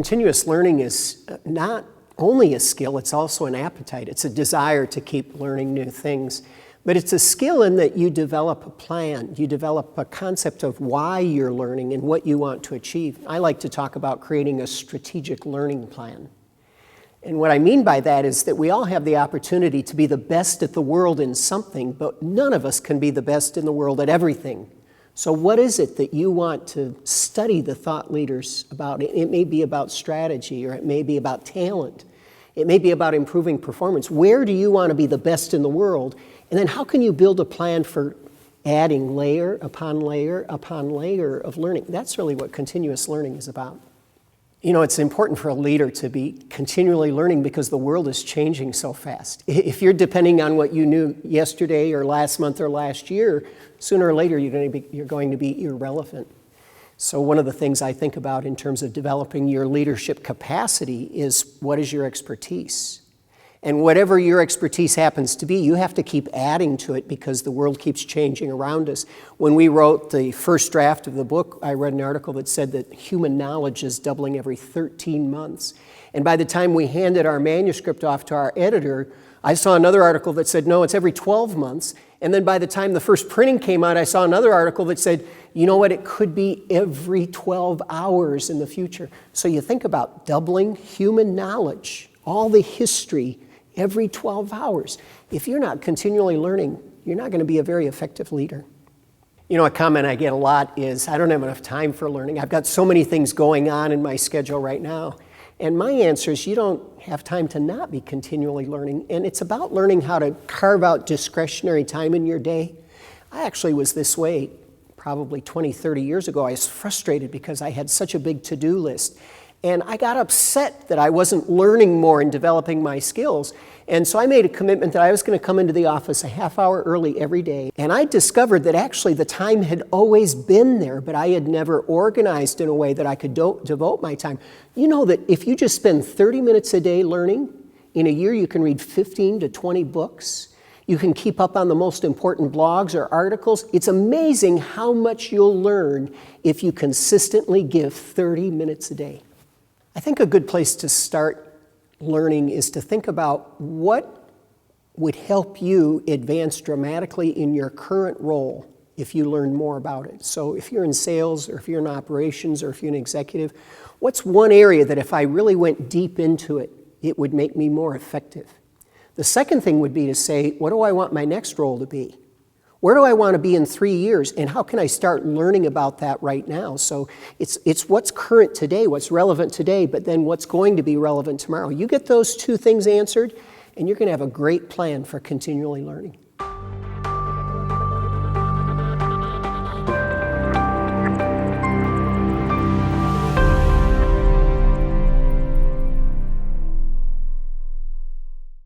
Continuous learning is not only a skill, it's also an appetite. It's a desire to keep learning new things. But it's a skill in that you develop a plan. You develop a concept of why you're learning and what you want to achieve. I like to talk about creating a strategic learning plan. And what I mean by that is that we all have the opportunity to be the best at the world in something, but none of us can be the best in the world at everything. So what is it that you want to study the thought leaders about? It may be about strategy, or it may be about talent. It may be about improving performance. Where do you want to be the best in the world? And then how can you build a plan for adding layer upon layer upon layer of learning? That's really what continuous learning is about. You know, it's important for a leader to be continually learning because the world is changing so fast. If you're depending on what you knew yesterday or last month or last year, sooner or later you're going to be irrelevant. So one of the things I think about in terms of developing your leadership capacity is, what is your expertise? And whatever your expertise happens to be, you have to keep adding to it because the world keeps changing around us. When we wrote the first draft of the book, I read an article that said that human knowledge is doubling every 13 months. And by the time we handed our manuscript off to our editor, I saw another article that said, no, it's every 12 months. And then by the time the first printing came out, I saw another article that said, you know what, it could be every 12 hours in the future. So you think about doubling human knowledge, all the history, every 12 hours. If you're not continually learning, you're not going to be a very effective leader. You know, a comment I get a lot is, I don't have enough time for learning. I've got so many things going on in my schedule right now. And my answer is, you don't have time to not be continually learning. And it's about learning how to carve out discretionary time in your day. I actually was this way probably 20, 30 years ago. I was frustrated because I had such a big to-do list. And I got upset that I wasn't learning more and developing my skills. And so I made a commitment that I was going to come into the office a half hour early every day. And I discovered that actually the time had always been there, but I had never organized in a way that I could devote my time. You know that if you just spend 30 minutes a day learning, in a year you can read 15 to 20 books. You can keep up on the most important blogs or articles. It's amazing how much you'll learn if you consistently give 30 minutes a day. I think a good place to start learning is to think about what would help you advance dramatically in your current role if you learn more about it. So if you're in sales, or if you're in operations, or if you're an executive, what's one area that if I really went deep into it, it would make me more effective? The second thing would be to say, what do I want my next role to be? Where do I want to be in 3 years, and how can I start learning about that right now? So it's what's current today, what's relevant today, but then what's going to be relevant tomorrow. You get those two things answered, and you're going to have a great plan for continually learning.